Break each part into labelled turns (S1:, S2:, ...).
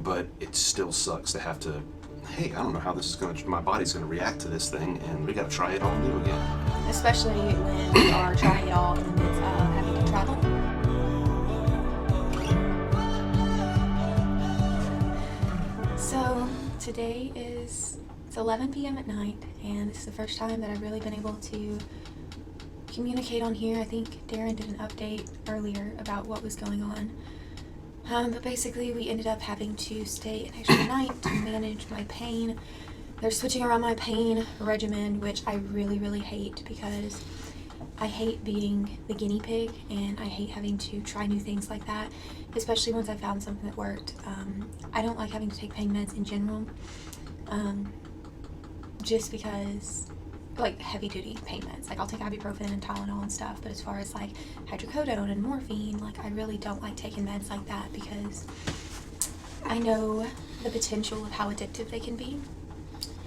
S1: but it still sucks to have to, hey, I don't know how my body's gonna react to this thing, and we gotta try it all new again.
S2: Especially when we are trying it all in the midst of having to travel. So today it's 11 p.m. at night, and this is the first time that I've really been able to communicate on here. I think Darren did an update earlier about what was going on. But basically we ended up having to stay an extra night to manage my pain. They're switching around my pain regimen, which I really, really hate because I hate being the guinea pig and I hate having to try new things like that, especially once I found something that worked. I don't like having to take pain meds in general, just because, like heavy duty pain meds. Like I'll take ibuprofen and Tylenol and stuff, but as far as like hydrocodone and morphine, like I really don't like taking meds like that because I know the potential of how addictive they can be,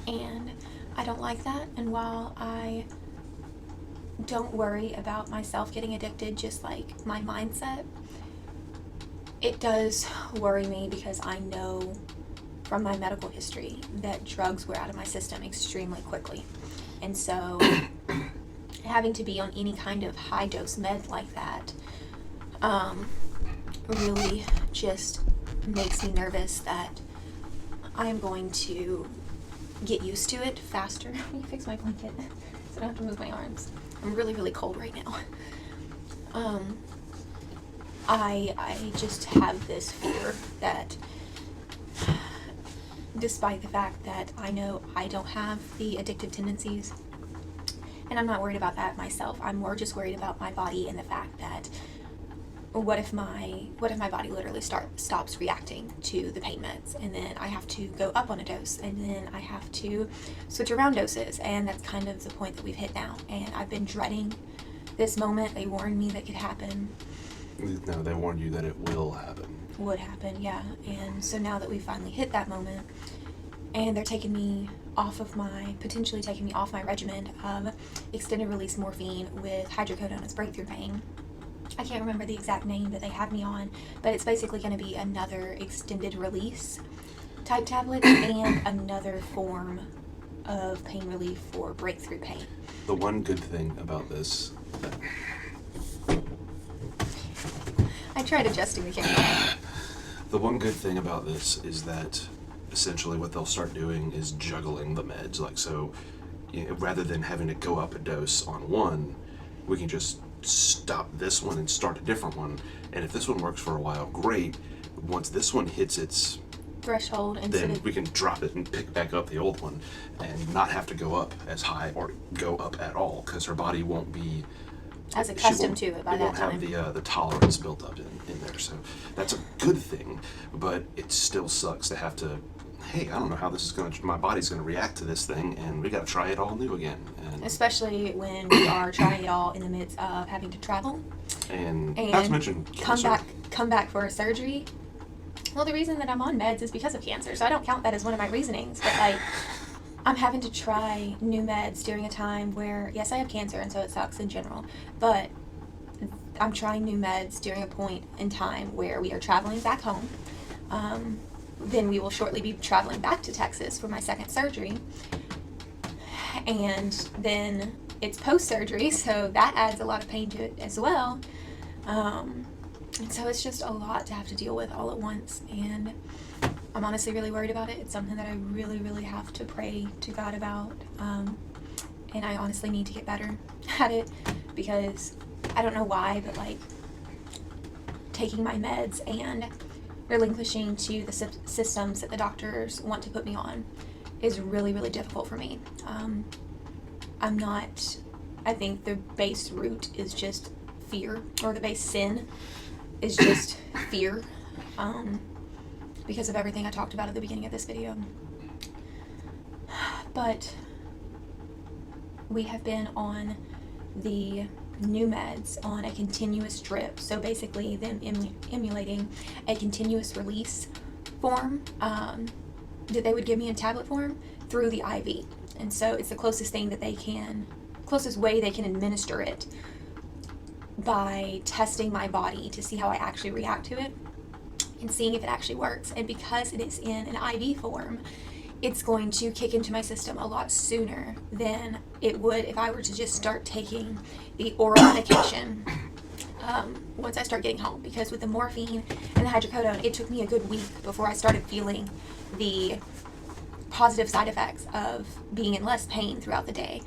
S2: and I don't like that. And while I don't worry about myself getting addicted, just like my mindset, it does worry me because I know from my medical history that drugs wear out of my system extremely quickly. And so having to be on any kind of high dose med like that really just makes me nervous that I am going to get used to it faster. Let me fix my blanket so I don't have to move my arms. I'm really, really cold right now. I just have this fear that, despite the fact that I know I don't have the addictive tendencies, and I'm not worried about that myself, I'm more just worried about my body and the fact that what if my body literally stops reacting to the pain meds, and then I have to go up on a dose, and then I have to switch around doses, and that's kind of the point that we've hit now. And I've been dreading this moment. They warned me that could happen.
S1: No, they warned you that it will happen.
S2: Would happen, yeah. And so now that we finally hit that moment, and they're potentially taking me off my regimen of extended release morphine with hydrocodone as breakthrough pain. I can't remember the exact name that they had me on, but it's basically going to be another extended release type tablet and another form of pain relief for breakthrough pain.
S1: The one good thing about this,
S2: I tried adjusting the camera.
S1: the one good thing about this is that essentially what they'll start doing is juggling the meds. Like, so, rather than having to go up a dose on one, we can just stop this one and start a different one. And if this one works for a while, great. Once this one hits its
S2: threshold,
S1: then we can drop it and pick back up the old one and not have to go up as high or go up at all, because her body won't be
S2: as accustomed to it by that time.
S1: It won't have the tolerance built up in there. So that's a good thing, but it still sucks to have to, hey, I don't know how my body's gonna react to this thing, and we gotta try it all new again. And
S2: especially when we are trying it all in the midst of having to travel.
S1: And not to mention cancer.
S2: Come back for a surgery. Well, the reason that I'm on meds is because of cancer, so I don't count that as one of my reasonings, but like, I'm having to try new meds during a time where, yes, I have cancer, and so it sucks in general, but I'm trying new meds during a point in time where we are traveling back home. Then we will shortly be traveling back to Texas for my second surgery, and then it's post-surgery, so that adds a lot of pain to it as well. And so it's just a lot to have to deal with all at once, and I'm honestly really worried about it. It's something that I really, really have to pray to God about, and I honestly need to get better at it, because I don't know why, but like, taking my meds and relinquishing to the systems that the doctors want to put me on is really, really difficult for me. I think the base root is just fear, or the base sin is just fear, because of everything I talked about at the beginning of this video. But we have been on the new meds on a continuous drip, so basically them emulating a continuous release form that they would give me in tablet form through the IV. And so it's the closest way they can administer it by testing my body to see how I actually react to it. and seeing if it actually works. And because it is in an IV form, it's going to kick into my system a lot sooner than it would if I were to just start taking the oral medication once I start getting home. Because with the morphine and the hydrocodone, it took me a good week before I started feeling the positive side effects of being in less pain throughout the day.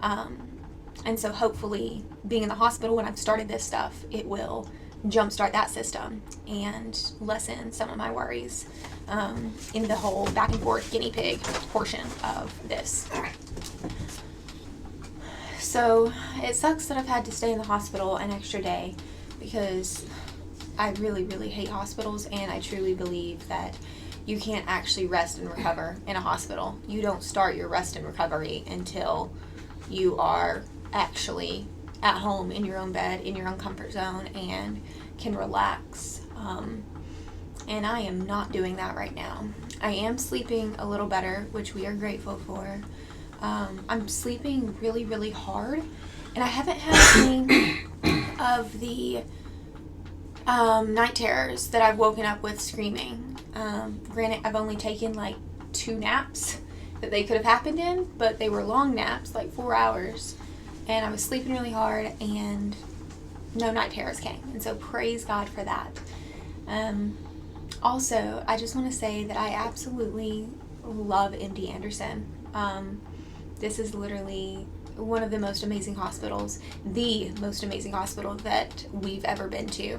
S2: And so hopefully being in the hospital when I've started this stuff, it will jumpstart that system and lessen some of my worries in the whole back and forth guinea pig portion of this. So it sucks that I've had to stay in the hospital an extra day, because I really, really hate hospitals, and I truly believe that you can't actually rest and recover in a hospital. You don't start your rest and recovery until you are actually at home in your own bed, in your own comfort zone, and can relax. And I am not doing that right now. I am sleeping a little better, which we are grateful for. I'm sleeping really, really hard, and I haven't had any of the night terrors that I've woken up with screaming. Granted, I've only taken like 2 naps that they could have happened in, but they were long naps, like 4 hours, and I was sleeping really hard, and no night terrors came, and so praise God for that. Also, I just want to say that I absolutely love MD Anderson. This is literally one of the most amazing hospitals, the most amazing hospital that we've ever been to.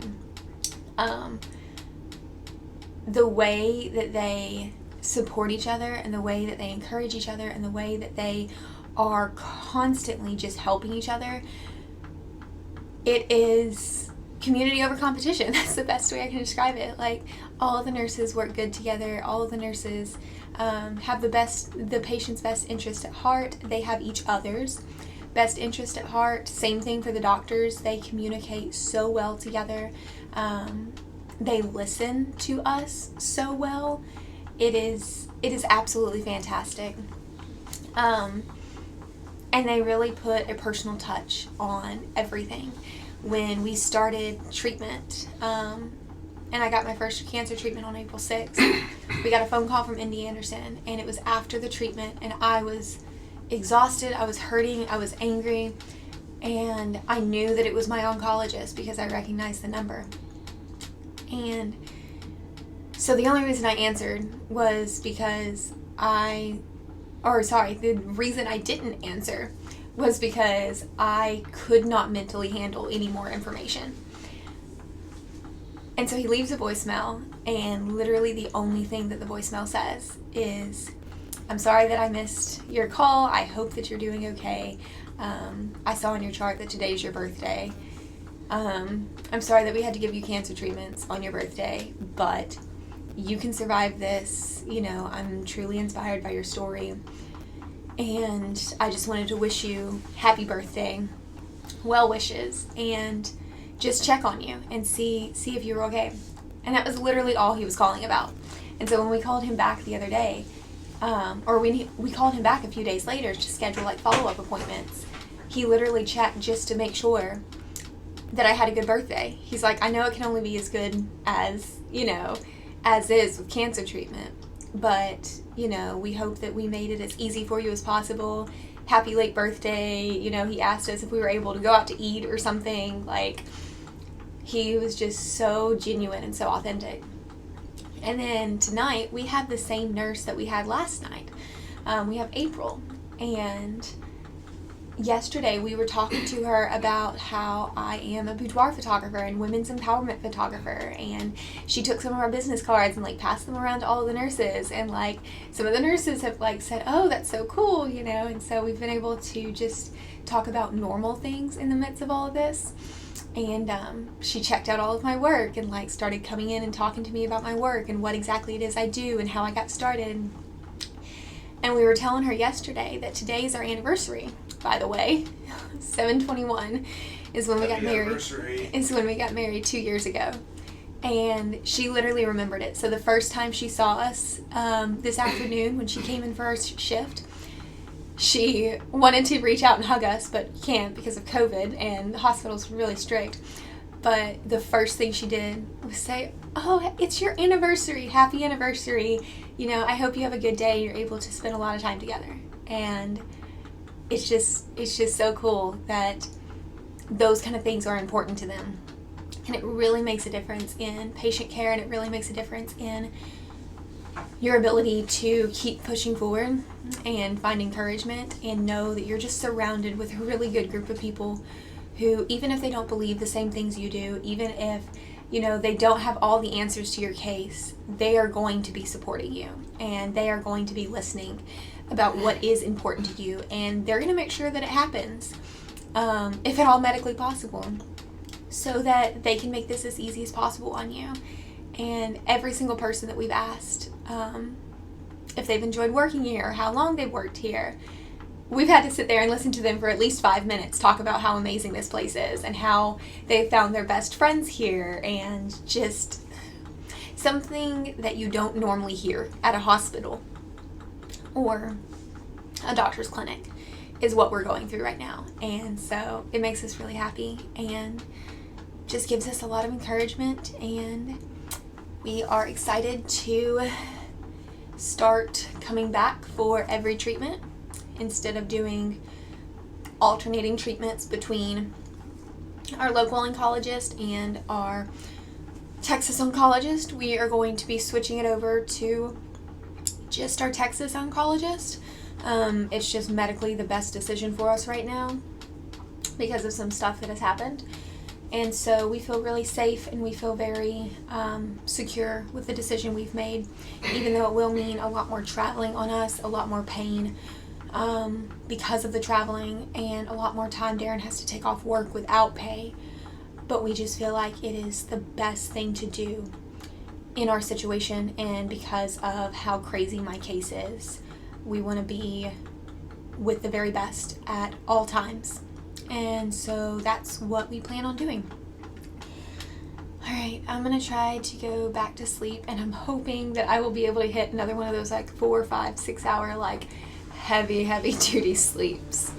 S2: The way that they support each other, and the way that they encourage each other, and the way that they are constantly just helping each other, it is community over competition. That's the best way I can describe it. Like, all of the nurses work good together. All of the nurses have the patient's best interest at heart. They have each other's best interest at heart. Same thing for the doctors. They communicate so well together. They listen to us so well. It is absolutely fantastic. And they really put a personal touch on everything. When we started treatment, and I got my first cancer treatment on April 6th, we got a phone call from MD Anderson, and it was after the treatment, and I was exhausted, I was hurting, I was angry, and I knew that it was my oncologist because I recognized the number. And so the only reason I answered was because the reason I didn't answer was because I could not mentally handle any more information. And so he leaves a voicemail, and literally the only thing that the voicemail says is, "I'm sorry that I missed your call. I hope that you're doing okay. I saw on your chart that today's your birthday. I'm sorry that we had to give you cancer treatments on your birthday, but you can survive this. You know, I'm truly inspired by your story. And I just wanted to wish you happy birthday, well wishes, and just check on you and see if you were okay." And that was literally all he was calling about. And so when we called him back the other day, or when we called him back a few days later to schedule like follow-up appointments, he literally checked just to make sure that I had a good birthday. He's like, "I know it can only be as good as, as is with cancer treatment, but, we hope that we made it as easy for you as possible. Happy late birthday." He asked us if we were able to go out to eat or something. Like, he was just so genuine and so authentic. And then tonight, we have the same nurse that we had last night. We have April. And yesterday, we were talking to her about how I am a boudoir photographer and women's empowerment photographer. And she took some of our business cards and, passed them around to all of the nurses. And, some of the nurses have, said, "Oh, that's so cool," And so we've been able to just talk about normal things in the midst of all of this. And she checked out all of my work and started coming in and talking to me about my work and what exactly it is I do and how I got started. And we were telling her yesterday that today is our anniversary, by the way. 7/21 is when we got married. Is when we got married 2 years ago. And she literally remembered it. So the first time she saw us this afternoon when she came in for our shift, she wanted to reach out and hug us, but can't because of COVID, and the hospital's really strict. But the first thing she did was say, "Oh, it's your anniversary. Happy anniversary. You know, I hope you have a good day. You're able to spend a lot of time together." And it's just so cool that those kind of things are important to them. And it really makes a difference in patient care, and it really makes a difference in your ability to keep pushing forward and find encouragement and know that you're just surrounded with a really good group of people who, even if they don't believe the same things you do, even if, you know, they don't have all the answers to your case, they are going to be supporting you, and they are going to be listening about what is important to you, and they're going to make sure that it happens, if at all medically possible, so that they can make this as easy as possible on you. And every single person that we've asked if they've enjoyed working here or how long they've worked here, we've had to sit there and listen to them for at least 5 minutes talk about how amazing this place is and how they found their best friends here, and just something that you don't normally hear at a hospital or a doctor's clinic is what we're going through right now. And so it makes us really happy and just gives us a lot of encouragement, and we are excited to start coming back for every treatment instead of doing alternating treatments between our local oncologist and our Texas oncologist. We are going to be switching it over to just our Texas oncologist. It's just medically the best decision for us right now because of some stuff that has happened. And so we feel really safe, and we feel very secure with the decision we've made, even though it will mean a lot more traveling on us, a lot more pain because of the traveling, and a lot more time Darren has to take off work without pay. But we just feel like it is the best thing to do in our situation, and because of how crazy my case is, we want to be with the very best at all times. And so that's what we plan on doing. Alright, I'm going to try to go back to sleep, and I'm hoping that I will be able to hit another one of those like 4, 5, 6 hour like heavy duty sleeps.